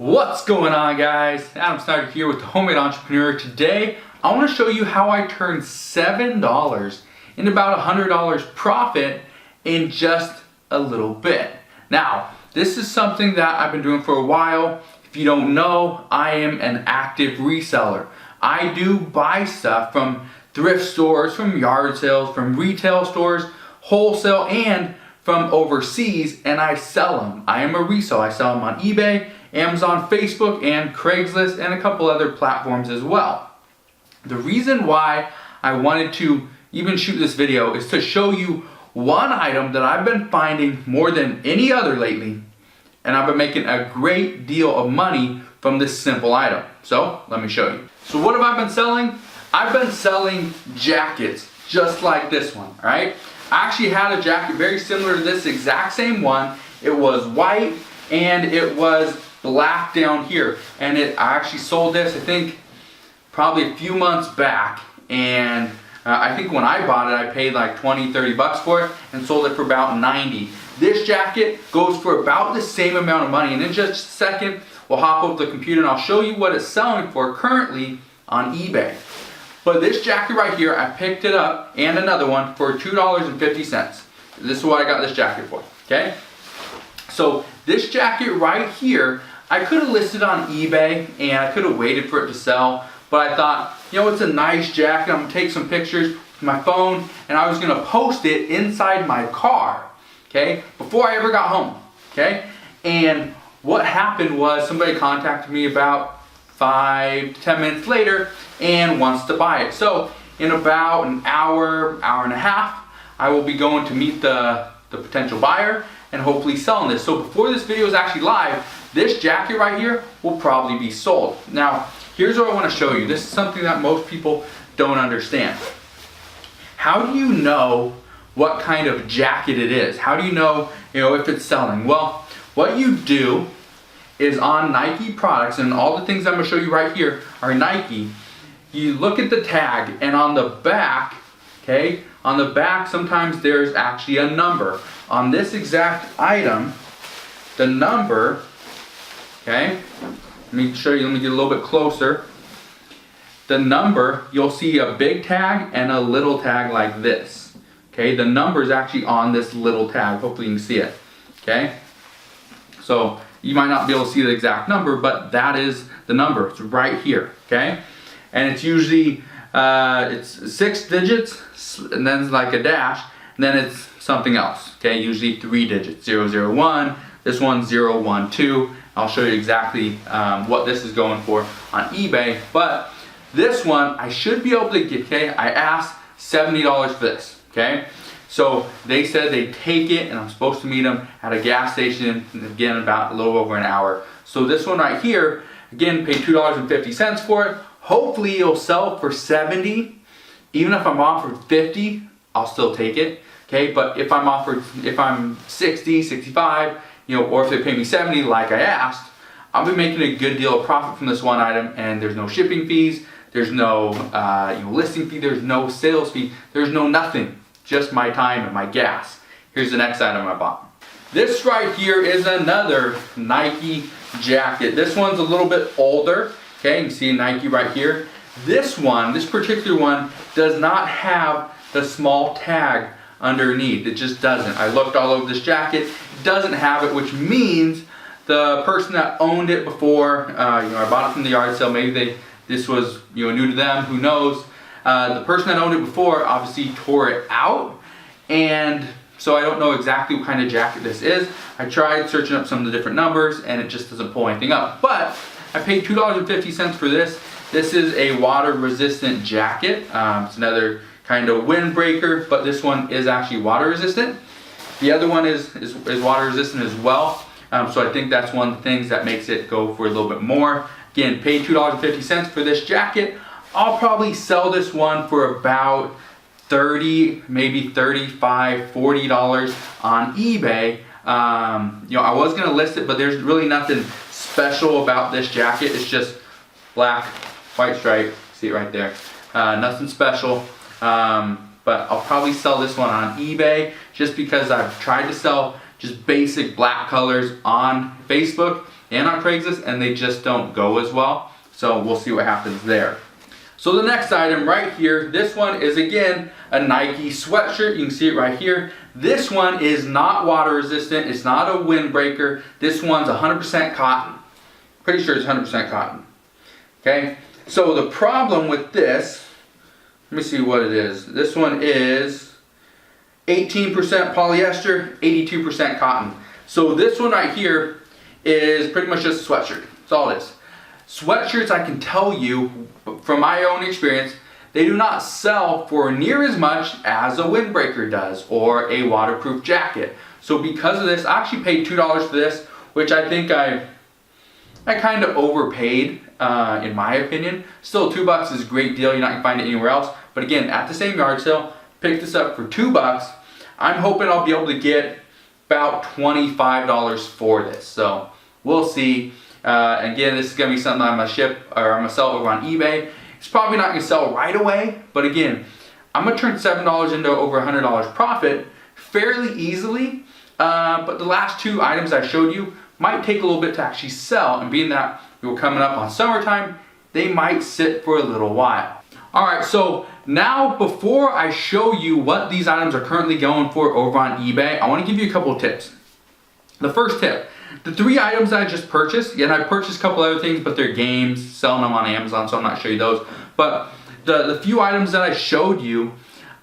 What's going on, guys? Adam Snyder here with the Homemade Entrepreneur. Today I want to show you how I turned $7 into about $100 profit in just a little bit. Now, this is something that I've been doing for a while. If you don't know, I am an active reseller. I do buy stuff from thrift stores, from yard sales, from retail stores, wholesale, and from overseas, and I sell them. I am a reseller. I sell them on eBay, Amazon, Facebook, and Craigslist, and a couple other platforms as well. The reason why I wanted to even shoot this video is to show you one item that I've been finding more than any other lately, and I've been making a great deal of money from this simple item. So let me show you. So what have I been selling? I've been selling jackets just like this one, all right? I actually had a jacket very similar to this exact same one. It was white and it was black down here, and I actually sold this, I think, probably a few months back, and I think when I bought it I paid like 20-30 bucks for it and sold it for about 90. This jacket goes for about the same amount of money, and in just a second we'll hop over the computer and I'll show you what it's selling for currently on eBay. But this jacket right here, I picked it up, and another one, for $2.50. This is what I got this jacket for, okay? So this jacket right here, I could have listed on eBay and I could have waited for it to sell, but I thought, you know, it's a nice jacket. I'm gonna take some pictures with my phone and I was gonna post it inside my car, okay, before I ever got home, okay? And what happened was somebody contacted me about 5 to 10 minutes later and wants to buy it. So in about an hour and a half, I will be going to meet the potential buyer and hopefully selling this. So before this video is actually live, this jacket right here will probably be sold. Now, here's what I want to show you. This is something that most people don't understand. How do you know what kind of jacket it is? How do you know, if it's selling? Well, what you do is on Nike products, and all the things I'm going to show you right here are Nike. You look at the tag, and on the back, okay, on the back sometimes there's actually a number. On this exact item, the number, okay, let me show you, let me get a little bit closer. The number, you'll see a big tag and a little tag like this. Okay, the number is actually on this little tag. Hopefully you can see it. Okay, so you might not be able to see the exact number, but that is the number. It's right here. Okay, and it's usually it's 6 digits, and then it's like a dash, and then it's something else. Okay, usually 3 digits, 001. This one's 012. I'll show you exactly what this is going for on eBay. But this one I should be able to get. Okay, I asked $70 for this. Okay, so they said they take it, and I'm supposed to meet them at a gas station, again about a little over an hour. So this one right here, again, paid $2.50 for it. Hopefully it'll sell for 70. Even if I'm offered 50, I'll still take it. Okay, but if I'm 60, 65, or if they pay me 70 like I asked, I'll be making a good deal of profit from this one item, and there's no shipping fees, there's no listing fee, there's no sales fee, there's no nothing, just my time and my gas. Here's the next item I bought. This right here is another Nike jacket. This one's a little bit older. Okay, you can see Nike right here. This one, this particular one, does not have the small tag underneath. It just doesn't. I looked all over this jacket. It doesn't have it, which means the person that owned it before, I bought it from the yard sale. Maybe this was new to them. Who knows? The person that owned it before obviously tore it out, and so I don't know exactly what kind of jacket this is. I tried searching up some of the different numbers, and it just doesn't pull anything up. But I paid $2.50 for this. This is a water-resistant jacket. It's another kind of windbreaker, but this one is actually water-resistant. The other one is water-resistant as well. So I think that's one of the things that makes it go for a little bit more. Again, paid $2.50 for this jacket. I'll probably sell this one for about $30, maybe $35, $40 on eBay. I was gonna list it, but there's really nothing special about this jacket. It's just black, white stripe, see it right there. Nothing special, but I'll probably sell this one on eBay just because I've tried to sell just basic black colors on Facebook, and on Craigslist, and they just don't go as well. So we'll see what happens there. So the next item right here, this one is again a Nike sweatshirt. You can see it right here. This one is not water resistant. It's not a windbreaker. This one's 100% cotton. Pretty sure it's 100% cotton. Okay, so the problem with this, let me see what it is. This one is 18% polyester, 82% cotton. So this one right here is pretty much just a sweatshirt. That's all it is. Sweatshirts, I can tell you from my own experience, they do not sell for near as much as a windbreaker does or a waterproof jacket. So because of this, I actually paid $2 for this, which I think I kind of overpaid in my opinion. Still, $2 is a great deal. You're not gonna find it anywhere else. But again, at the same yard sale, picked this up for $2. I'm hoping I'll be able to get about $25 for this. So we'll see. Again, this is gonna be something I'm gonna ship or I'm gonna sell over on eBay. It's probably not gonna sell right away, but again, I'm gonna turn $7 into over $100 profit fairly easily. But the last two items I showed you might take a little bit to actually sell, and being that we're coming up on summertime, they might sit for a little while. All right, so now before I show you what these items are currently going for over on eBay, I wanna give you a couple of tips. The first tip, the 3 items I just purchased, and I purchased a couple other things, but they're games, selling them on Amazon, so I'm not showing you those. But the few items that I showed you,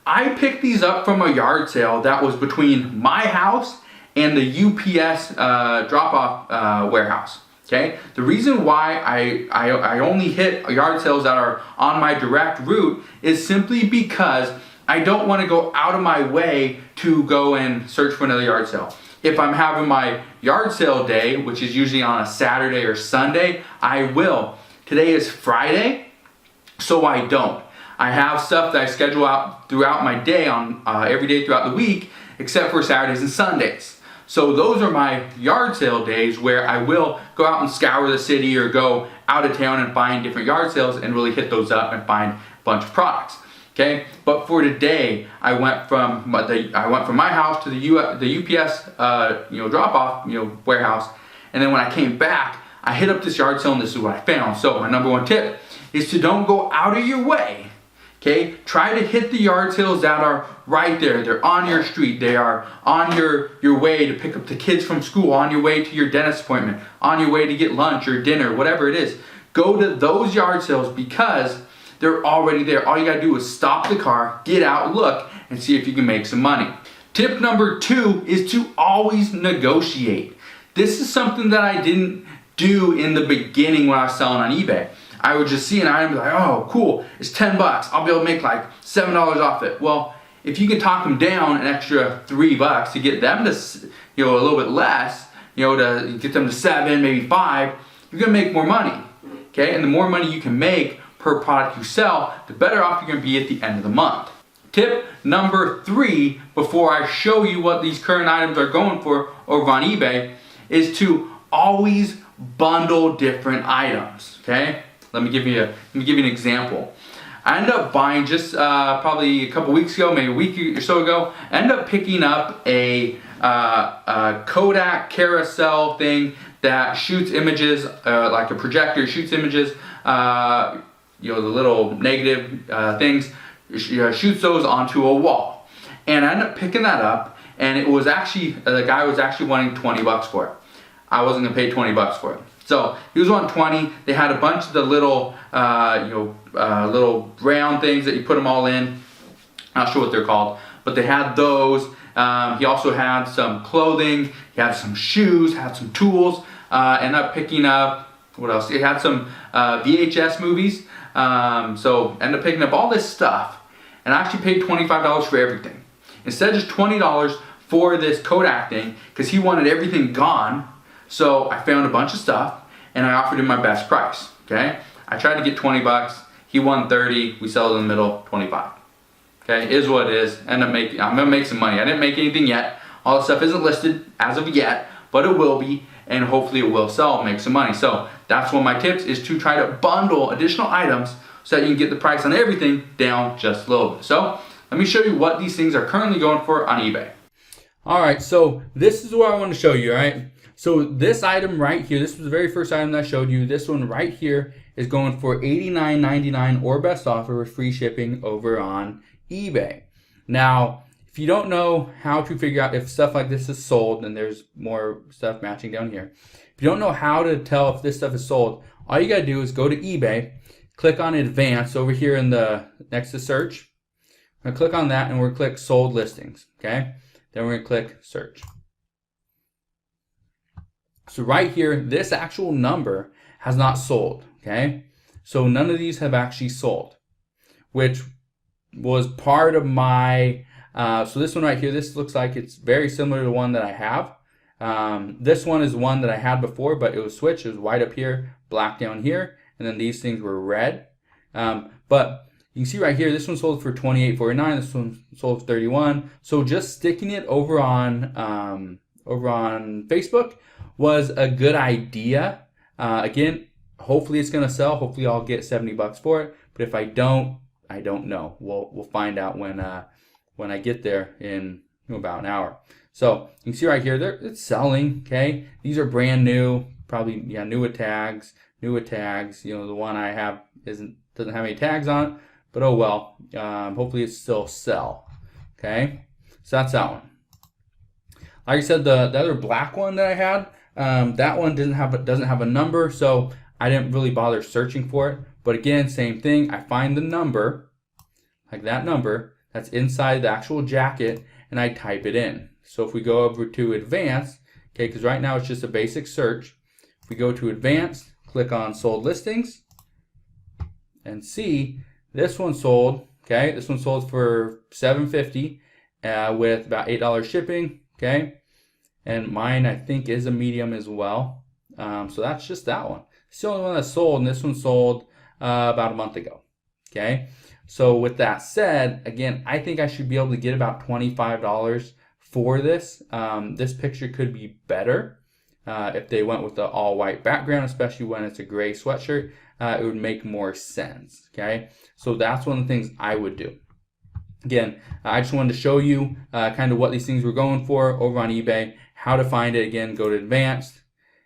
I picked these up from a yard sale that was between my house and the UPS drop-off warehouse. Okay, the reason why I only hit yard sales that are on my direct route is simply because I don't want to go out of my way to go and search for another yard sale. If I'm having my yard sale day, which is usually on a Saturday or Sunday, I will. Today is Friday, so I don't. I have stuff that I schedule out throughout my day on every day throughout the week, except for Saturdays and Sundays. So those are my yard sale days where I will go out and scour the city or go out of town and find different yard sales and really hit those up and find a bunch of products. Okay, but for today, I went from my house to the UPS drop-off warehouse, and then when I came back, I hit up this yard sale and this is what I found. So my number one tip is to don't go out of your way. Okay, try to hit the yard sales that are right there. They're on your street. They are on your way to pick up the kids from school, on your way to your dentist appointment, on your way to get lunch or dinner, whatever it is. Go to those yard sales because they're already there. All you gotta do is stop the car, get out, look, and see if you can make some money. Tip number 2 is to always negotiate. This is something that I didn't do in the beginning when I was selling on eBay. I would just see an item and be like, oh, cool, it's $10. I'll be able to make like $7 off it. Well, if you can talk them down an extra $3 to get them to, a little bit less, to get them to 7, maybe 5, you're gonna make more money, okay? And the more money you can make per product you sell, the better off you're gonna be at the end of the month. Tip number 3, before I show you what these current items are going for over on eBay, is to always bundle different items, okay? Let me give you an example. I ended up buying just probably a couple weeks ago, maybe a week or so ago, I ended up picking up a Kodak carousel thing that shoots images, like a projector shoots images, the little negative things, shoots those onto a wall. And I ended up picking that up, and it was actually, the guy was actually wanting $20 for it. I wasn't gonna pay $20 for it. So he was on 20. They had a bunch of the little, little round things that you put them all in. Not sure what they're called, but they had those. He also had some clothing. He had some shoes. Had some tools. Ended up picking up what else? He had some VHS movies. So ended up picking up all this stuff, and I actually paid $25 for everything instead of just $20 for this Kodak thing because he wanted everything gone. So I found a bunch of stuff and I offered him my best price, okay? I tried to get $20, he won 30, we sell it in the middle, 25. Okay, is what it is. I'm gonna make some money. I didn't make anything yet. All the stuff isn't listed as of yet, but it will be, and hopefully it will sell, make some money. So that's one of my tips, is to try to bundle additional items so that you can get the price on everything down just a little bit. So let me show you what these things are currently going for on eBay. All right, so this is what I want to show you, all right? So this item right here, this was the very first item that I showed you. This one right here is going for $89.99 or best offer with free shipping over on eBay. Now, if you don't know how to figure out if stuff like this is sold, and there's more stuff matching down here. If you don't know how to tell if this stuff is sold, all you gotta do is go to eBay, click on advanced over here in the next to search. I'm gonna click on that and we're gonna click sold listings, okay? Then we're gonna click search. So right here, this actual number has not sold, okay? So none of these have actually sold, which was part of my, so this one right here, this looks like it's very similar to the one that I have. This one is one that I had before, but it was switched. It was white up here, black down here, and then these things were red. But you can see right here, this one sold for $28.49. This one sold for $31. So just sticking it over on Facebook was a good idea. Again, hopefully it's gonna sell. Hopefully I'll get 70 bucks for it. But if I don't know. We'll find out when I get there in about an hour. So you can see right here, it's selling. Okay, these are brand new, probably newer tags. You know, the one I have doesn't have any tags on it, but oh well. Hopefully it still sell. Okay, so that's that one. Like I said, the other black one that I had, that one doesn't have a number, so I didn't really bother searching for it. But again, same thing. I find the number, like that number that's inside the actual jacket, and I type it in. So if we go over to advanced, okay, because right now it's just a basic search. If we go to advanced, click on sold listings, and see this one sold. Okay, this one sold for $7.50 with about $8 shipping. Okay, and mine I think is a medium as well. So that's just that one. It's the only one that sold, and this one sold about a month ago. Okay, so with that said, again, I think I should be able to get about $25 for this. This picture could be better if they went with the all white background, especially when it's a gray sweatshirt. It would make more sense. Okay, so that's one of the things I would do. Again, I just wanted to show you kind of what these things were going for over on eBay, how to find it. Again, go to advanced,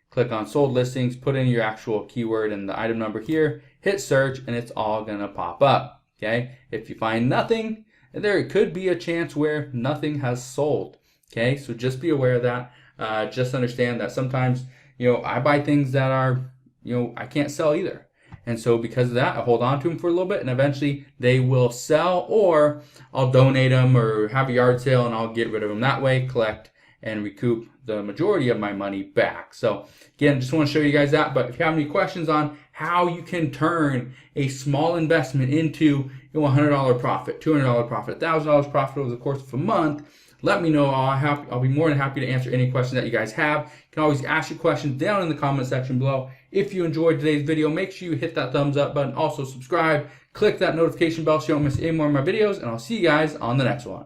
click on sold listings, put in your actual keyword and the item number here, hit search, and it's all gonna pop up. Okay, if you find nothing, there could be a chance where nothing has sold. Okay, so just be aware of that. Just understand that sometimes, you know, I buy things that are, you know, I can't sell either. And so because of that, I hold on to them for a little bit, and eventually they will sell, or I'll donate them or have a yard sale and I'll get rid of them that way, collect and recoup the majority of my money back. So again, just want to show you guys that. But if you have any questions on how you can turn a small investment into, you know, $100 profit, $200 profit, $1,000 profit over the course of a month, let me know. I'll be more than happy to answer any questions that you guys have. You can always ask your questions down in the comment section below. If you enjoyed today's video, make sure you hit that thumbs up button. Also subscribe, click that notification bell so you don't miss any more of my videos, and I'll see you guys on the next one.